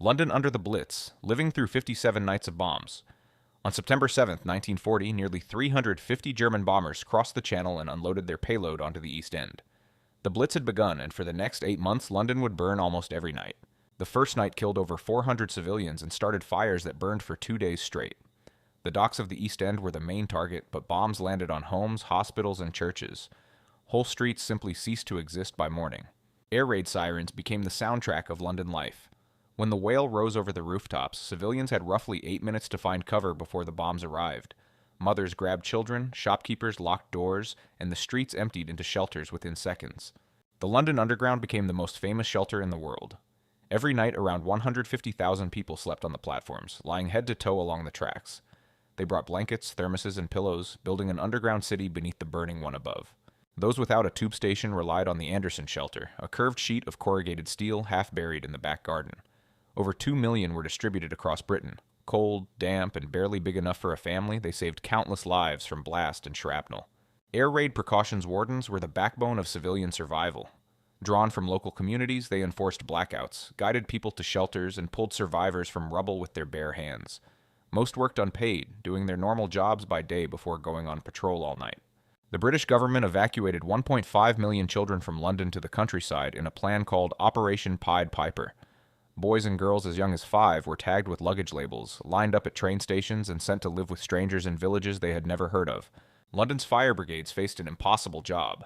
London under the Blitz, living through 57 nights of bombs. On September 7, 1940, nearly 350 German bombers crossed the Channel and unloaded their payload onto the East End. The Blitz had begun, and for the next 8 months, London would burn almost every night. The first night killed over 400 civilians and started fires that burned for 2 days straight. The docks of the East End were the main target, but bombs landed on homes, hospitals, and churches. Whole streets simply ceased to exist by morning. Air raid sirens became the soundtrack of London life. When the whale rose over the rooftops, civilians had roughly 8 minutes to find cover before the bombs arrived. Mothers grabbed children, shopkeepers locked doors, and the streets emptied into shelters within seconds. The London Underground became the most famous shelter in the world. Every night, around 150,000 people slept on the platforms, lying head to toe along the tracks. They brought blankets, thermoses, and pillows, building an underground city beneath the burning one above. Those without a tube station relied on the Anderson shelter, a curved sheet of corrugated steel half buried in the back garden. Over 2 million were distributed across Britain. Cold, damp, and barely big enough for a family, they saved countless lives from blast and shrapnel. Air raid precautions wardens were the backbone of civilian survival. Drawn from local communities, they enforced blackouts, guided people to shelters, and pulled survivors from rubble with their bare hands. Most worked unpaid, doing their normal jobs by day before going on patrol all night. The British government evacuated 1.5 million children from London to the countryside in a plan called Operation Pied Piper. Boys and girls as young as 5 were tagged with luggage labels, lined up at train stations, and sent to live with strangers in villages they had never heard of. London's fire brigades faced an impossible job.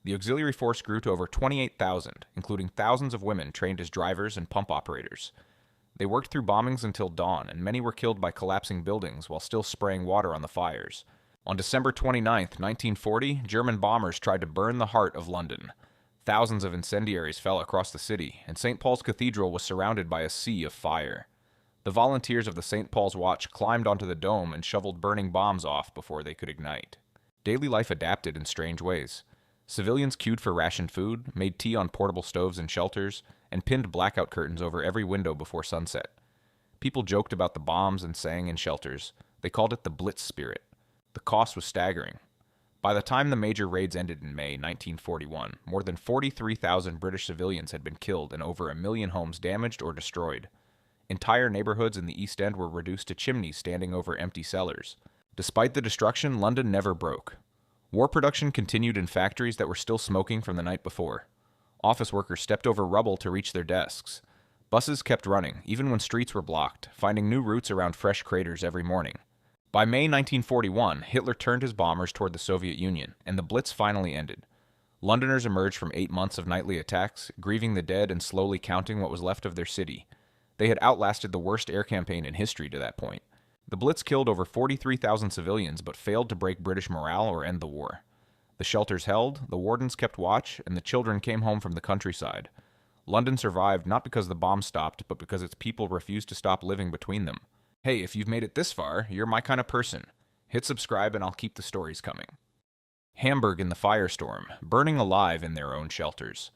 The auxiliary force grew to over 28,000, including thousands of women trained as drivers and pump operators. They worked through bombings until dawn, and many were killed by collapsing buildings while still spraying water on the fires. On December 29, 1940, German bombers tried to burn the heart of London. Thousands of incendiaries fell across the city, and St. Paul's Cathedral was surrounded by a sea of fire. The volunteers of the St. Paul's Watch climbed onto the dome and shoveled burning bombs off before they could ignite. Daily life adapted in strange ways. Civilians queued for rationed food, made tea on portable stoves in shelters, and pinned blackout curtains over every window before sunset. People joked about the bombs and sang in shelters. They called it the Blitz spirit. The cost was staggering. By the time the major raids ended in May 1941, more than 43,000 British civilians had been killed and over 1 million homes damaged or destroyed. Entire neighborhoods in the East End were reduced to chimneys standing over empty cellars. Despite the destruction, London never broke. War production continued in factories that were still smoking from the night before. Office workers stepped over rubble to reach their desks. Buses kept running, even when streets were blocked, finding new routes around fresh craters every morning. By May 1941, Hitler turned his bombers toward the Soviet Union, and the Blitz finally ended. Londoners emerged from 8 months of nightly attacks, grieving the dead and slowly counting what was left of their city. They had outlasted the worst air campaign in history to that point. The Blitz killed over 43,000 civilians but failed to break British morale or end the war. The shelters held, the wardens kept watch, and the children came home from the countryside. London survived not because the bombs stopped, but because its people refused to stop living between them. Hey, if you've made it this far, you're my kind of person. Hit subscribe and I'll keep the stories coming. Hamburg in the Firestorm, burning alive in their own shelters.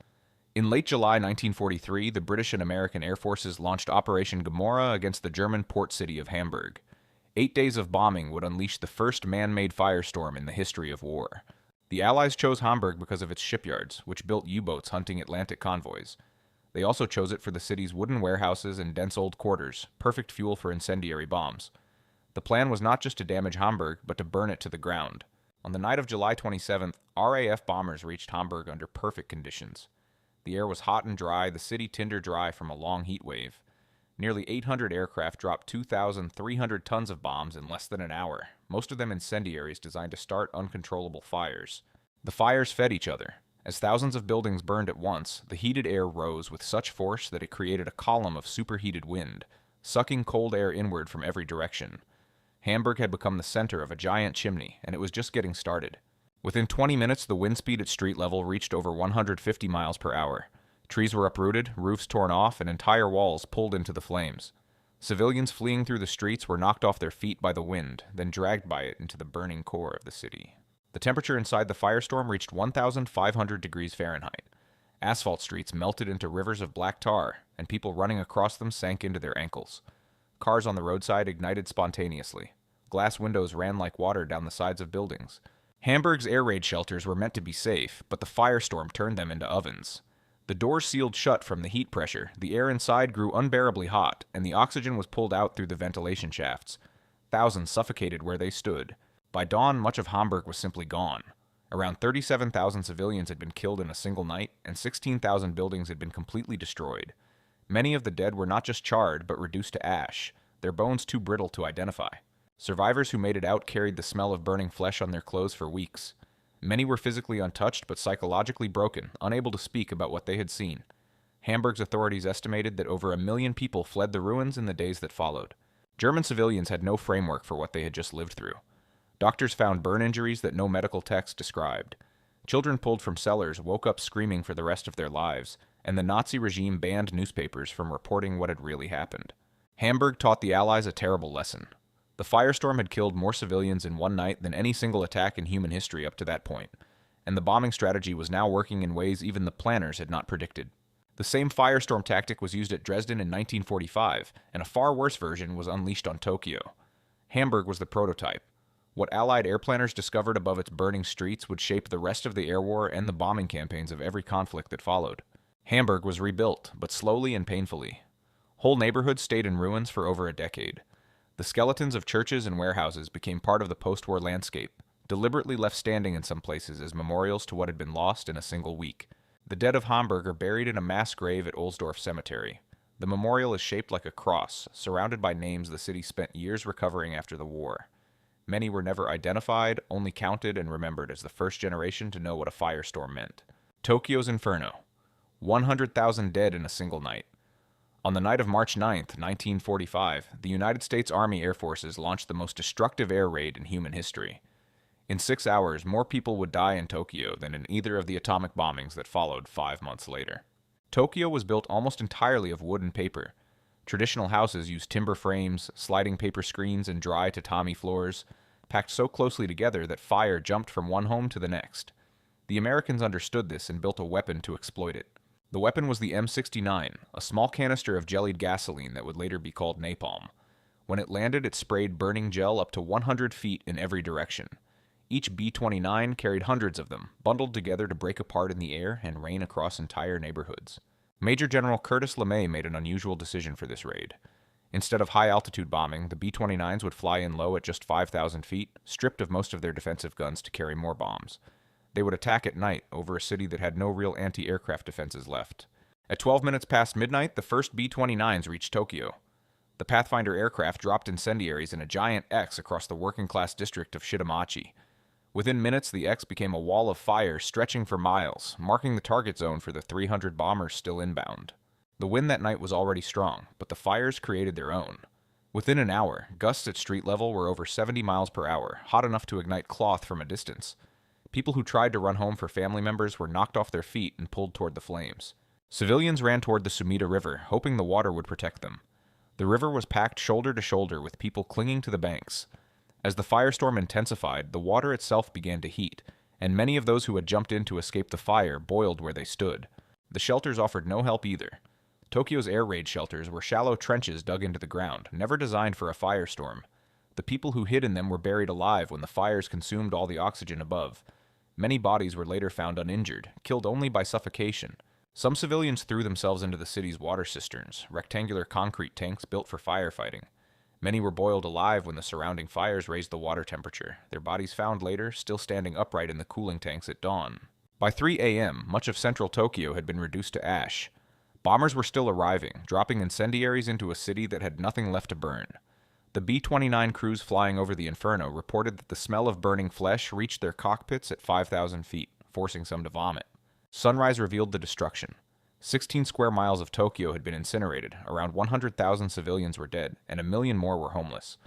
In late July 1943, the British and American Air Forces launched Operation Gomorrah against the German port city of Hamburg. 8 days of bombing would unleash the first man-made firestorm in the history of war. The Allies chose Hamburg because of its shipyards, which built U-boats hunting Atlantic convoys. They also chose it for the city's wooden warehouses and dense old quarters, perfect fuel for incendiary bombs. The plan was not just to damage Hamburg, but to burn it to the ground. On the night of July 27th, RAF bombers reached Hamburg under perfect conditions. The air was hot and dry, the city tinder dry from a long heat wave. Nearly 800 aircraft dropped 2,300 tons of bombs in less than an hour, most of them incendiaries designed to start uncontrollable fires. The fires fed each other. As thousands of buildings burned at once, the heated air rose with such force that it created a column of superheated wind, sucking cold air inward from every direction. Hamburg had become the center of a giant chimney, and it was just getting started. Within 20 minutes, the wind speed at street level reached over 150 miles per hour. Trees were uprooted, roofs torn off, and entire walls pulled into the flames. Civilians fleeing through the streets were knocked off their feet by the wind, then dragged by it into the burning core of the city. The temperature inside the firestorm reached 1,500 degrees Fahrenheit. Asphalt streets melted into rivers of black tar, and people running across them sank into their ankles. Cars on the roadside ignited spontaneously. Glass windows ran like water down the sides of buildings. Hamburg's air raid shelters were meant to be safe, but the firestorm turned them into ovens. The doors sealed shut from the heat pressure, the air inside grew unbearably hot, and the oxygen was pulled out through the ventilation shafts. Thousands suffocated where they stood. By dawn, much of Hamburg was simply gone. Around 37,000 civilians had been killed in a single night, and 16,000 buildings had been completely destroyed. Many of the dead were not just charred, but reduced to ash, their bones too brittle to identify. Survivors who made it out carried the smell of burning flesh on their clothes for weeks. Many were physically untouched but psychologically broken, unable to speak about what they had seen. Hamburg's authorities estimated that over 1 million people fled the ruins in the days that followed. German civilians had no framework for what they had just lived through. Doctors found burn injuries that no medical text described. Children pulled from cellars woke up screaming for the rest of their lives, and the Nazi regime banned newspapers from reporting what had really happened. Hamburg taught the Allies a terrible lesson. The Firestorm had killed more civilians in one night than any single attack in human history up to that point, and the bombing strategy was now working in ways even the planners had not predicted. The same Firestorm tactic was used at Dresden in 1945, and a far worse version was unleashed on Tokyo. Hamburg was the prototype. What Allied air planners discovered above its burning streets would shape the rest of the air war and the bombing campaigns of every conflict that followed. Hamburg was rebuilt, but slowly and painfully. Whole neighborhoods stayed in ruins for over a decade. The skeletons of churches and warehouses became part of the post-war landscape, deliberately left standing in some places as memorials to what had been lost in a single week. The dead of Hamburg are buried in a mass grave at Ohlsdorf Cemetery. The memorial is shaped like a cross, surrounded by names the city spent years recovering after the war. Many were never identified, only counted and remembered as the first generation to know what a firestorm meant. Tokyo's Inferno. 100,000 dead in a single night. On the night of March 9, 1945, the United States Army Air Forces launched the most destructive air raid in human history. In 6 hours, more people would die in Tokyo than in either of the atomic bombings that followed 5 months later. Tokyo was built almost entirely of wood and paper. Traditional houses used timber frames, sliding paper screens, and dry tatami floors, packed so closely together that fire jumped from one home to the next. The Americans understood this and built a weapon to exploit it. The weapon was the M69, a small canister of jellied gasoline that would later be called napalm. When it landed, it sprayed burning gel up to 100 feet in every direction. Each B-29 carried hundreds of them, bundled together to break apart in the air and rain across entire neighborhoods. Major General Curtis LeMay made an unusual decision for this raid. Instead of high-altitude bombing, the B-29s would fly in low at just 5,000 feet, stripped of most of their defensive guns to carry more bombs. They would attack at night over a city that had no real anti-aircraft defenses left. At 12 minutes past midnight, the first B-29s reached Tokyo. The Pathfinder aircraft dropped incendiaries in a giant X across the working-class district of Shitamachi. Within minutes, the X became a wall of fire stretching for miles, marking the target zone for the 300 bombers still inbound. The wind that night was already strong, but the fires created their own. Within an hour, gusts at street level were over 70 miles per hour, hot enough to ignite cloth from a distance. People who tried to run home for family members were knocked off their feet and pulled toward the flames. Civilians ran toward the Sumida River, hoping the water would protect them. The river was packed shoulder to shoulder with people clinging to the banks. As the firestorm intensified, the water itself began to heat, and many of those who had jumped in to escape the fire boiled where they stood. The shelters offered no help either. Tokyo's air raid shelters were shallow trenches dug into the ground, never designed for a firestorm. The people who hid in them were buried alive when the fires consumed all the oxygen above. Many bodies were later found uninjured, killed only by suffocation. Some civilians threw themselves into the city's water cisterns, rectangular concrete tanks built for firefighting. Many were boiled alive when the surrounding fires raised the water temperature, their bodies found later, still standing upright in the cooling tanks at dawn. By 3 a.m., much of central Tokyo had been reduced to ash. Bombers were still arriving, dropping incendiaries into a city that had nothing left to burn. The B-29 crews flying over the Inferno reported that the smell of burning flesh reached their cockpits at 5,000 feet, forcing some to vomit. Sunrise revealed the destruction. 16 square miles of Tokyo had been incinerated, around 100,000 civilians were dead, and 1 million more were homeless.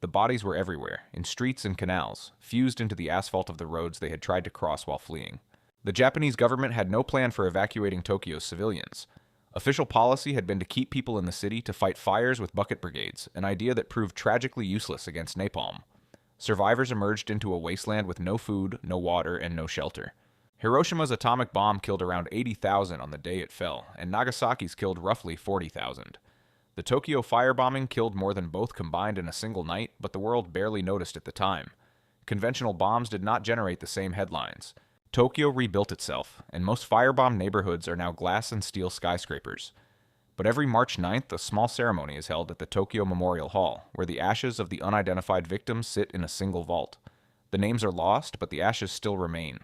The bodies were everywhere, in streets and canals, fused into the asphalt of the roads they had tried to cross while fleeing. The Japanese government had no plan for evacuating Tokyo's civilians. Official policy had been to keep people in the city to fight fires with bucket brigades, an idea that proved tragically useless against napalm. Survivors emerged into a wasteland with no food, no water, and no shelter. Hiroshima's atomic bomb killed around 80,000 on the day it fell, and Nagasaki's killed roughly 40,000. The Tokyo firebombing killed more than both combined in a single night, but the world barely noticed at the time. Conventional bombs did not generate the same headlines. Tokyo rebuilt itself, and most firebombed neighborhoods are now glass and steel skyscrapers. But every March 9th, a small ceremony is held at the Tokyo Memorial Hall, where the ashes of the unidentified victims sit in a single vault. The names are lost, but the ashes still remain.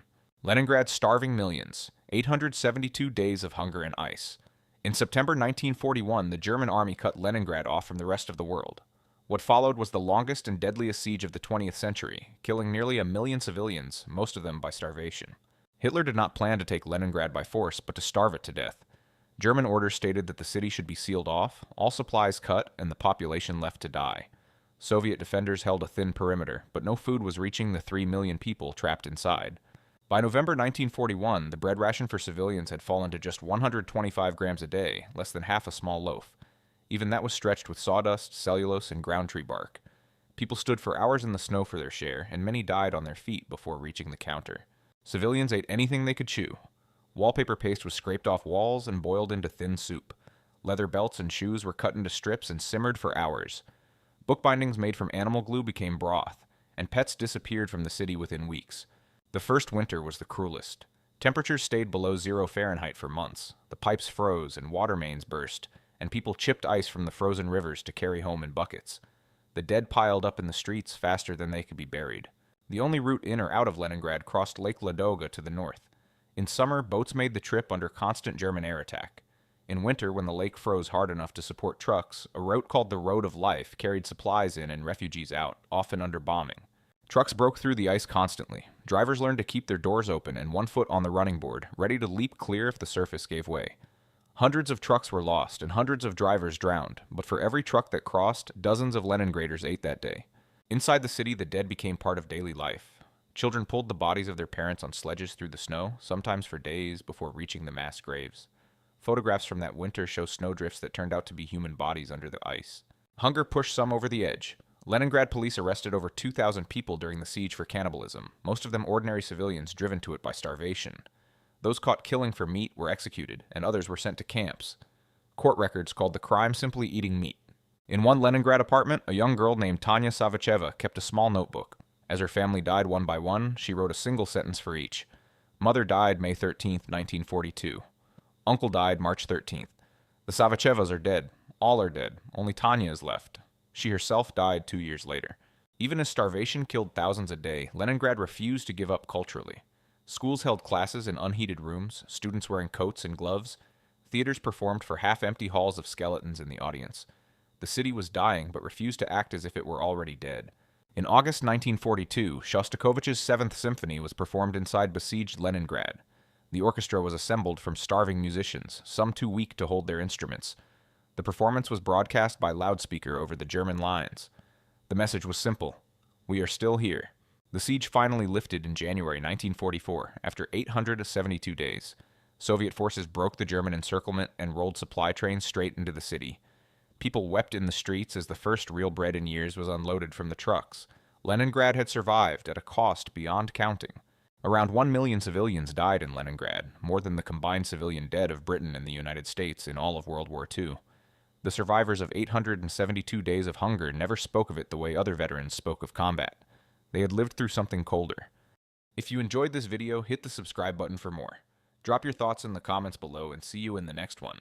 Leningrad's starving millions, 872 days of hunger and ice. In September 1941, the German army cut Leningrad off from the rest of the world. What followed was the longest and deadliest siege of the 20th century, killing nearly 1 million civilians, most of them by starvation. Hitler did not plan to take Leningrad by force, but to starve it to death. German orders stated that the city should be sealed off, all supplies cut, and the population left to die. Soviet defenders held a thin perimeter, but no food was reaching the 3 million people trapped inside. By November 1941, the bread ration for civilians had fallen to just 125 grams a day, less than half a small loaf. Even that was stretched with sawdust, cellulose, and ground tree bark. People stood for hours in the snow for their share, and many died on their feet before reaching the counter. Civilians ate anything they could chew. Wallpaper paste was scraped off walls and boiled into thin soup. Leather belts and shoes were cut into strips and simmered for hours. Bookbindings made from animal glue became broth, and pets disappeared from the city within weeks. The first winter was the cruelest. Temperatures stayed below 0 Fahrenheit for months. The pipes froze and water mains burst, and people chipped ice from the frozen rivers to carry home in buckets. The dead piled up in the streets faster than they could be buried. The only route in or out of Leningrad crossed Lake Ladoga to the north. In summer, boats made the trip under constant German air attack. In winter, when the lake froze hard enough to support trucks, a route called the Road of Life carried supplies in and refugees out, often under bombing. Trucks broke through the ice constantly. Drivers learned to keep their doors open and one foot on the running board, ready to leap clear if the surface gave way. Hundreds of trucks were lost and hundreds of drivers drowned, but for every truck that crossed, dozens of Leningraders ate that day. Inside the city, the dead became part of daily life. Children pulled the bodies of their parents on sledges through the snow, sometimes for days before reaching the mass graves. Photographs from that winter show snowdrifts that turned out to be human bodies under the ice. Hunger pushed some over the edge. Leningrad police arrested over 2,000 people during the siege for cannibalism, most of them ordinary civilians driven to it by starvation. Those caught killing for meat were executed, and others were sent to camps. Court records called the crime simply eating meat. In one Leningrad apartment, a young girl named Tanya Savacheva kept a small notebook. As her family died one by one, she wrote a single sentence for each. Mother died May 13, 1942. Uncle died March 13th. The Savachevas are dead. All are dead. Only Tanya is left. She herself died 2 years later. Even as starvation killed thousands a day, Leningrad refused to give up culturally. Schools held classes in unheated rooms, students wearing coats and gloves. Theaters performed for half-empty halls of skeletons in the audience. The city was dying, but refused to act as if it were already dead. In August 1942, Shostakovich's Seventh Symphony was performed inside besieged Leningrad. The orchestra was assembled from starving musicians, some too weak to hold their instruments. The performance was broadcast by loudspeaker over the German lines. The message was simple: "We are still here." The siege finally lifted in January 1944, after 872 days. Soviet forces broke the German encirclement and rolled supply trains straight into the city. People wept in the streets as the first real bread in years was unloaded from the trucks. Leningrad had survived at a cost beyond counting. Around 1 million civilians died in Leningrad, more than the combined civilian dead of Britain and the United States in all of World War II. The survivors of 872 days of hunger never spoke of it the way other veterans spoke of combat. They had lived through something colder. If you enjoyed this video, hit the subscribe button for more. Drop your thoughts in the comments below and see you in the next one.